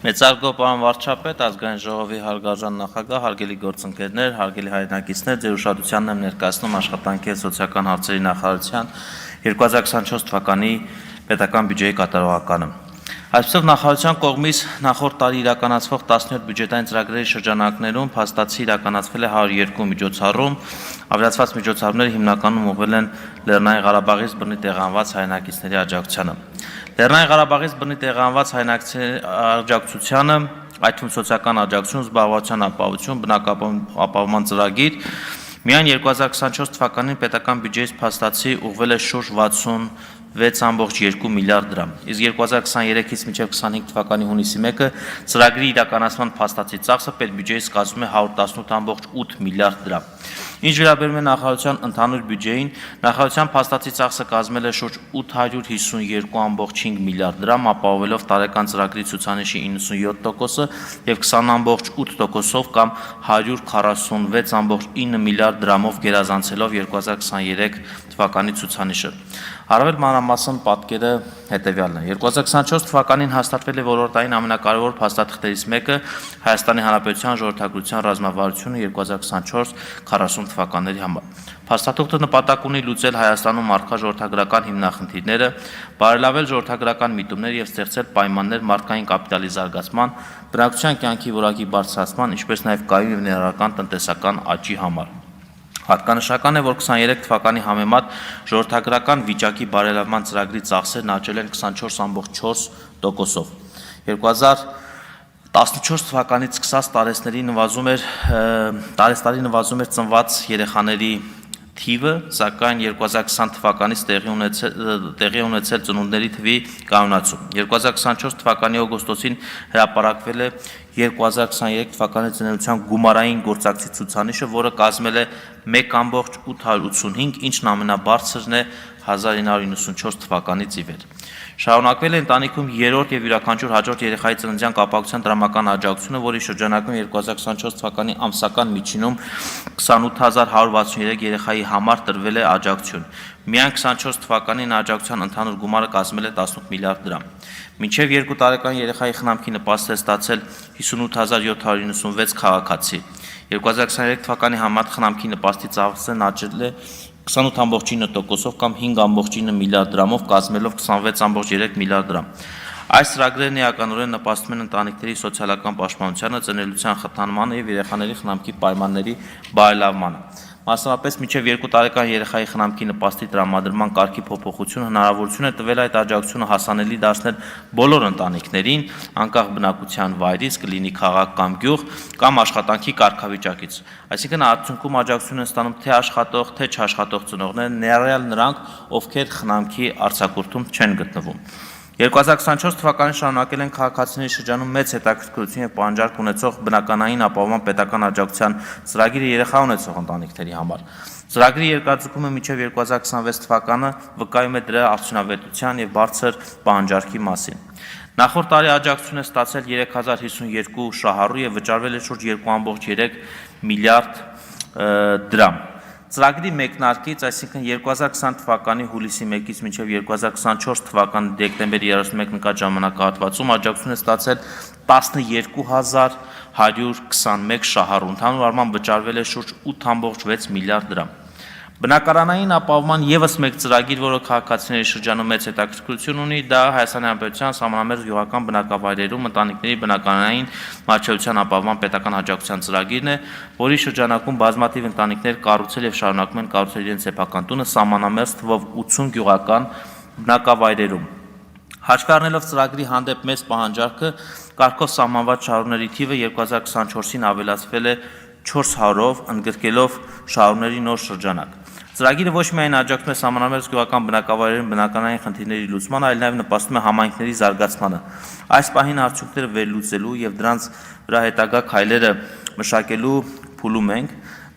Մեծարգո պարոն վարչապետ, ազգային ժողովի հարգարժան նախագահ, հարգելի գործընկերներ, հարգելի հայրենակիցներ, ձեր ուշադրությանն եմ ներկայացնում աշխատանքի և սոցիալական հարցերի նախարարության 2024 թվականի պետական բյուջեի կատարողականը։ Այսպիսով նախարարության կողմից նախորդ տարի իրականացվող 17 բյուջետային ծրագրերի շրջանակներում փաստացի իրականացվել է 102 միջոցառում, ավելացված միջոցառումները հիմնականում ուղղվել են Լեռնային Ղարաբաղից բռնի տեղահանված հայրենակիցների աջակցությանը։ Լեռնային Ղարաբաղից բռնի տեղահանված հայրենակիցների աջակցությանը, այդ թվում սոցիալական աջակցություն, զբաղվածության ապահովություն, բնակապահովման ծրագիր, միայն 2024 թվականին պետական բյուջեից փաստացի ուղղվել է շուրջ 66.2 միլիարդ դրամ, իսկ 2023-ից մինչև 25 թվականի հունիսի 1-ը ծրագրի իրականացման փաստացի ծախսը պետբյուջեից կազմում է 118.8 միլիարդ դրամ։ Ինչ վերաբերում է նախարարության ընդհանուր բյուջեին, նախարարության փաստացի ծախսը կազմել է շուրջ 852.5 միլիարդ դրամ, ապահովելով տարեկան ծրագրի ցուցանիշի 97%-ը եւ 20.8%-ով կամ 146.9 միլիարդ դրամով գերազանցելով 2023 թվականի ցուցանիշը։ Առավել մանրամասն պատկերը հետևյալն է. 2024 թվականին հաստատվել է ոլորտային ամենակարևոր փաստաթղթերից մեկը Հայաստանի Հանրապետության ժողովրդագրության ռազմավարությունը 2024-40 թվականների համար։ Փաստաթուղթը նպատակ ունի լուծել Հայաստանում առկա ժողովրդագրական հիմնախնդիրները, բարելավել ժողովրդագրական միտումներ եւ ստեղծել պայմաններ մարդկային կապիտալի զարգացման, բնակչության կյանքի որակի բարձրացման, ինչպես նաեւ կայուն եւ ներառական տնտեսական աճի համար։ Հատկանշական է, որ 23 թվականի համեմատ ժողովրդագրական վիճակի բարելավման ծրագրի ծախսերն աճել են 24.4%-ով։ 2014 թվականից սկսած տարեստարի նվազում էր ծնված երեխաների թիվը, սակայն 2020 թվականից տեղի ունեցել ծնունդների թվի կայունացում։ 2024 թվականի օգոստոսին հրապարակվել է 2023 թվականի ծննդության գումարային գործակցի ցուցանիշը, որը կազմել է 1.885, ինչն ամենաբարձրն է 1994 թվականից ի վեր։ Շարունակվել է ընտանիքում երրորդ եւ յուրաքանչյուր հաջորդ երեխայի ծննդյան կապակցության դրամական աջակցությունը, որի շրջանակում 2024 թվականի ամսական միջինում 28163 երեխայի համար տրվել է աջակցություն։ Միայն 24 թվականին աջակցության ընդհանուր գումարը կազմել է 18 միլիարդ դրամ։ Մինչև 2 տարեկան երեխայի խնամքի նպաստ է ստացել 58796 քաղաքացի։ 2023 թվականի համեմատ խնամքի նպաստի ծախսերն աճել է 28.9%-ով կամ 5.9 միլիարդ դրամով, կազմելով 26.3 միլիարդ դրամ։ Այս ծրագրերն էականորեն նպաստում են ընտանիքների սոցիալական պաշտպանությանը, ծնելիության խթանմանը եւ երեխաների խնամքի պայմանների բարելավմանը։ Մասնավորապես մինչև 2 տարեկան երեխայի խնամքի նպաստի տրամադրման կարգի փոփոխությունը հնարավորություն է տվել այդ աջակցությունը հասանելի դարձնել բոլոր ընտանիքներին, անկախ բնակության վայրից, կլինի քաղաք կամ գյուղ, կամ աշխատանքի կարգավիճակից։ Այսինքն արդյունքում աջակցություն են ստանում թե աշխատող, թե չաշխատող ծնողները, ներառյալ նրանք, ովքեր խնամքի արձակուրդում չեն գտնվում։ 2024 թվականին շարունակել են քաղաքացիների շրջանում մեծ հետաքրքրություն եւ պահանջարկ ունեցող բնականային ապահովման պետական աջակցության ծրագիրը երեխա ունեցող ընտանիքների համար։ Ծրագրի երկարաձգումը մինչև 2026 թվականը վկայում է դրա արդյունավետության եւ բարձր պահանջարկի մասին։ Նախորդ տարի աջակցություն է ստացել 3052 շահառու եւ վճարվել է շուրջ 2.3 միլիարդ դրամ։ Ծրագրի մեկնարկից, այսինքն 2020 թվականի հուլիսի 1-ից մինչև 2024 թվականի դեկտեմբերի 31 նկատ ժամանակահատվածում աջակցություն է ստացել 12121 շահառու, ընդհանուր առմամբ վճարվել է շուրջ 8.6 միլիարդ դրամ։ Բնակարանային ապահովման եւս մեկ ծրագիր, որը քաղաքացիների շրջանում մեծ հետաքրքրություն ունի, դա Հայաստանի Հանրապետության սահմանամերձ գյուղական բնակավայրերում ընտանիքների բնակարանային մատչելիության ապահովման պետական աջակցության ծրագիրն է, որի շրջանակում բազմաթիվ ընտանիքներ կառուցել եւ շարունակում են կառուցել իրենց սեփական տունը սահմանամերձ թվով 80 գյուղական բնակավայրերում։ Հաշվի առնելով ծրագրի հանդեպ մեծ պահանջարկը, կարգով սահմանված շահառուների թիվը 2024-ին ավելացվել է 400-ով, ընդգրկելով շահառուների նոր շրջանակ։ Ծրագիրը ոչ միայն աջակցում է սահմանամերձ գյուղական բնակավայրերում բնականային խնդիրների լուծմանը, այլ նաև նպաստում է համայնքների զարգացմանը։ Այս պահին արդյունքները վերլուծելու եւ դրանց վրա հետագա քայլերը մշակելու փուլում ենք։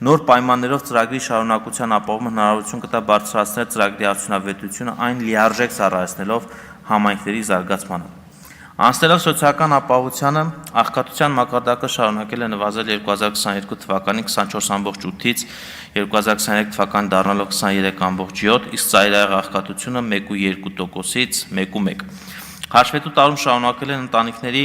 Նոր պայմաններով ծրագրի շարունակության ապահովումը հնարավորություն կտա բարձրացնել ծրագրի արդյունավետությունը, այն լիարժեք ծառայեցնելով համայնքների զարգացմանը։ Անցնելով սոցիալական ապահովությանը, աղքատության մակարդակը շարունակել է նվազել 2022 թվականի 24.8-ից 2023 թվականի դառնալով 23.7, իսկ ծայրահեղ աղքատությունը 1.2%-ից 1.1։ Հաշվետու տարում շարունակել են ընտանիքների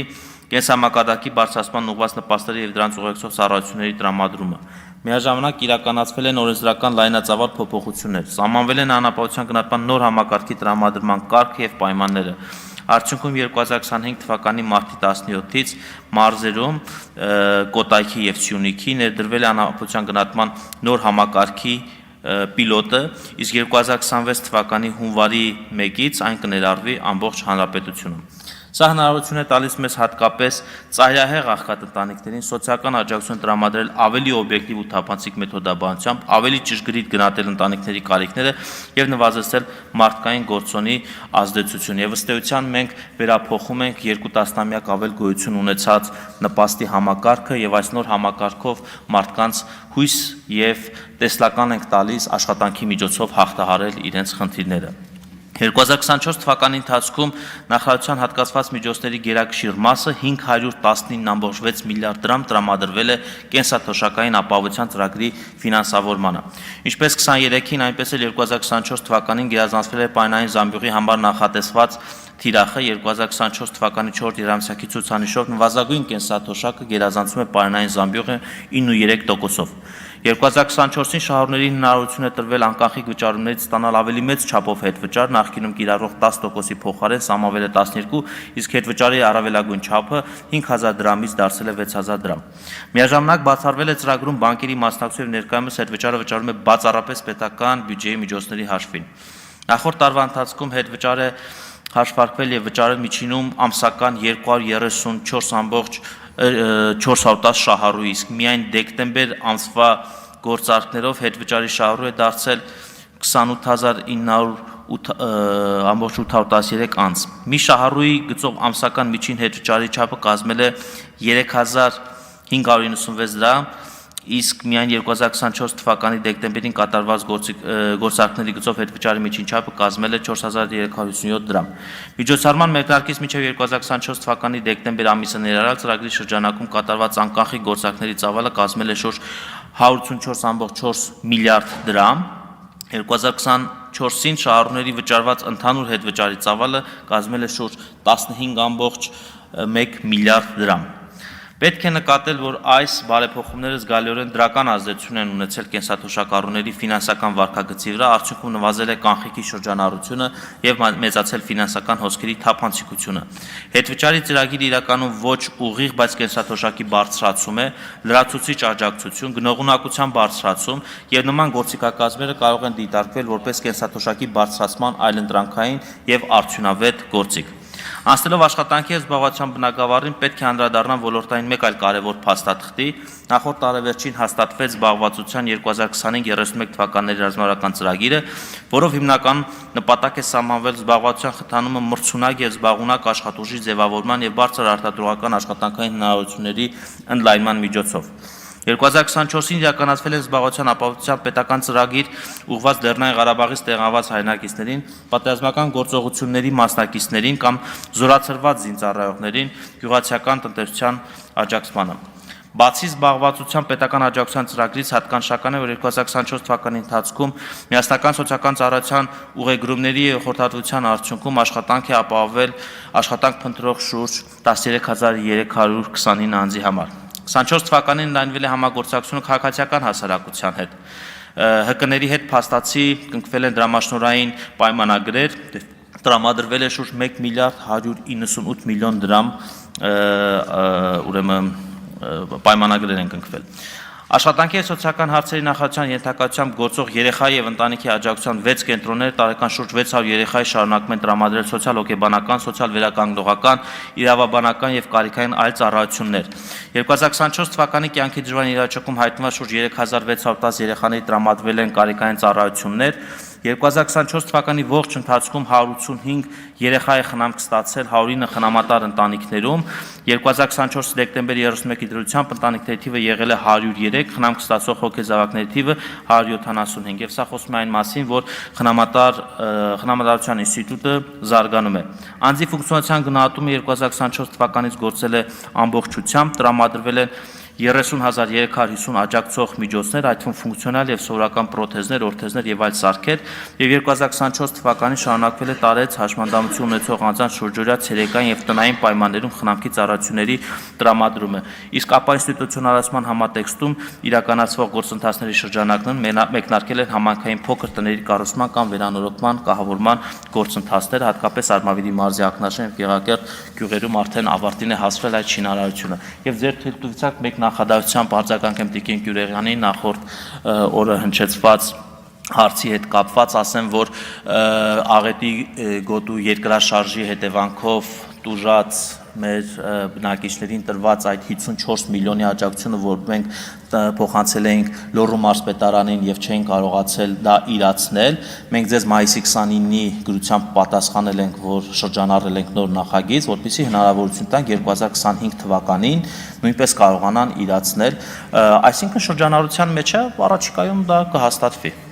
կենսամակարդակի բարձրացման ուղղված նպաստների եւ դրանց ուղեկցող ծառայությունների տրամադրումը։ Միաժամանակ իրականացվել են օրենսդրական լայնածավալ փոփոխություններ, սահմանվել են անապահովության գնահատման նոր համակարգի տրամադրման կարգը եւ պայմանները։ Արդյունքում 2025 թվականի մարտի 17-ից մարզերում Կոտայքի եւ Սյունիքի ներդրվել է անապահովության գնահատման նոր համակարգի պիլոտը, իսկ 2026 թվականի հունվարի 1-ից այն կներառվի ամբողջ հանրապետությունում։ Սա հնարավորություն է տալիս մեզ հատկապես ծայրահեղ աղքատ-ընտանիքներին սոցիալական աջակցություն տրամադրել ավելի օբյեկտիվ ու թափանցիկ մեթոդաբանությամբ, ավելի ճշգրիտ գնահատել ընտանիքների կարիքները եւ նվազեցնել մարդկային գործոնի ազդեցությունը։ Եվ ըստ էության մենք վերափոխում ենք 2 տասնամյակ ավել գոյություն ունեցած նպաստի համակարգը եւ այս նոր համակարգով մարդկանց հույս եւ տեսլական ենք տալիս աշխատանքի միջոցով հաղթահարել իրենց խնդիրները։ 2024 թվականի ընթացքում նախարարության հատկացված միջոցների գերակշիռ մասը 519.6 միլիարդ դրամ տրամադրվել է կենսաթոշակային ապահովության ծրագրի ֆինանսավորմանը։ Ինչպես 23-ին, այնպես էլ 2024 թվականին գերազանցվել է պայմանային զամբյուղի համար նախատեսված թիրախը 2024 թվականի 4 երամսյակի ցուցանիշով նվազագույն կենսաթոշակը գերազանցում է պայմանային զամբյուղը 9.3%-ով։ 2024-ին շահառուներին հնարավորություն է տրվել անկանխիկ վճարումներից ստանալ ավելի մեծ չափով հետվճար, նախկինում կիրառող 10%-ի փոխարեն սահմանվել է 12, իսկ հետվճարի առավելագույն չափը 5000 դրամից դարձել է 6000 դրամ։ Միաժամանակ բացառվել է ծրագրում բանկերի մասնակցությամբ ներկայումս հետվճարը վճարում է բացառապես պետական բյուջեի միջոցների հաշվին։ Նախորդ տարվա ընթացքում հետվճարը հաշվարկվել եւ վճարել միջինում ամսական 234.410 շահառու, իսկ միայն դեկտեմբեր ամսվա գործարքներով հետվճարի շահառու է դարձել 28900.813 անց։ Մի շահառուի գծով ամսական միջին հետվճարի չափը կազմել է 3596 դրամ, իսկ միայն 2024 թվականի դեկտեմբերին կատարված գործարքների գծով հետվճարի միջին չափը կազմել է 4357 դրամ։ Միջոցառման մեկնարկից մինչև 2024 թվականի դեկտեմբեր ամիսը ներառյալ ծրագրի շրջանակում կատարված անկանխիկ գործարքների ծավալը կազմել է շուրջ 184.4 միլիարդ դրամ։ 2024-ին շահառուների վճարված ընդհանուր հետվճարի ծավալը կազմել է շուրջ 15.1 միլիարդ դրամ։ Պետք է նկատել, որ այս բարեփոխումները զգալիորեն դրական ազդեցություն են ունեցել կենսաթոշակառուների ֆինանսական վարքագծի վրա, արդյունքում նվազել է կանխիկի շրջանառությունը եւ մեծացել ֆինանսական հոսքերի թափանցիկությունը։ Հետվճարի ծրագիրը իրականում ոչ ուղիղ, բայց կենսաթոշակի բարձրացում է, լրացուցիչ աջակցություն, գնողունակության բարձրացում եւ նման գործիքակազմերը կարող են դիտարկվել որպես կենսաթոշակի բարձրացման այլընտրանքային եւ արդյունավետ գործիք։ Անցնելով աշխատանքի եւ զբաղվածության բնագավառին պետք է անդրադառնալ ոլորտային մեկ այլ կարևոր փաստաթղթի։ Նախորդ տարեվերջին հաստատվեց զբաղվածության 2025-31 թվականների ռազմավարական ծրագիրը, որով հիմնական նպատակ է սահմանվել զբաղվածության խթանումը մրցունակ եւ զբաղունակ աշխատուժի ձևավորման եւ բարձր արտադրողական աշխատանքային հնարավորությունների ընդլայնման միջոցով։ 2024-ին իրականացվել է զբաղվածության ապահովության պետական ծրագիր ուղղված Լեռնային Ղարաբաղից տեղահանված հայրենակիցներին, պատերազմական գործողությունների մասնակիցներին կամ զորացրված զինծառայողներին գյուղացիական տնտեսության աջակցմանը։ Բացի զբաղվածության պետական աջակցության ծրագրից հատկանշական է, որ 2024 թվականի ընթացքում միասնական սոցիալական ծառայության ուղեգրումների եւ խորհրդատվության արդյունքում աշխատանք է ապահովել աշխատանք փնտրող շուրջ 13329 անձի համար։ 24 թվականին ընդլայնվել է համագործակցությունը քաղաքացիական հասարակության հետ։ ՀԿ-ների հետ փաստացի կնքվել են դրամաշնորհային պայմանագրեր, տրամադրվել է շուրջ 1 միլիարդ 198 միլիոն դրամ, ուրեմն պայմանագրեր են կնքվել։ Աշխատանքի եւ սոցիալական հարցերի նախարարության ենթակայությամբ գործող երեխայի եւ ընտանիքի աջակցության 6 կենտրոնները տարեկան շուրջ 600 երեխայի շարունակում են տրամադրել սոցիալ-հոգեբանական, սոցիալ-վերականգնողական, իրավաբանական եւ կարիքային այլ ծառայություններ։ 2024 թվականի կյանքի դժվար իրավիճակում հայտնված շուրջ 3610 երեխաների տրամադրվել են կարիքային ծառայություններ։ 2024 թվականի ողջ ընթացքում 185 երեխա է խնամք ստացել 109 խնամատար ընտանիքներում, 2024 դեկտեմբերի 31-ի դրությամբ ընտանիքների թիվը եղել է 103, խնամք ստացող հոգեզավակների թիվը 175, եւ սա խոսում է այն մասին, որ խնամատարության ինստիտուտը զարգանում է։ Անձի ֆունկցիոնալության գնահատումը 2024 թվականից գործել է ամբողջությամբ, տրամադրվել են 30,350 աջակցող միջոցներ, այդ թվում ֆունկցիոնալ եւ սովորական պրոթեզներ, օրթեզներ եւ այլ սարքեր, եւ 2024 թվականին շարունակվել է տարեց հաշմանդամություն ունեցող անձանց շուրջօրյա ցերեկային եւ տնային պայմաններում խնամքի ծառայությունների տրամադրումը։ Իսկ ապա ինստիտուցիոնալացման համատեքստում իրականացվող գործընթացների շրջանակներում մեկնարկել են համայնքային փոքր տների կառուցման կամ վերանորոգման, կահավորման գործընթացները, հատկապես Արմավիրի մարզի Ակնաշեն եւ Գեղարքերտ գյուղերում արդեն ավարտին է հասվել այդ շինարարությունը։ Եվ ձեր թույլտվությամբ մեկ նախադասությամբ արձագանք եմ Տիկին Գյուրեղյանի նախորդ օրը հնչեցված հարցի հետ կապված, ասեմ, որ աղետի գոտու երկրաշարժի հետևանքով տուժած մեր բնակիչներին տրված այդ 54 միլիոնի աջակցությունը, որ մենք փոխանցել էինք Լոռու մարզպետարանին եւ չէին կարողացել դա իրացնել, մենք ձեզ մայիսի 29-ի գրությամբ պատասխանել ենք, որ շրջանառել ենք նոր նախագիծ, որպեսզի հնարավորություն տանք 2025 թվականին նույնպես կարողանան իրացնել, այսինքն շրջանառության մեջ է, առաջիկայում դա կհաստատվի։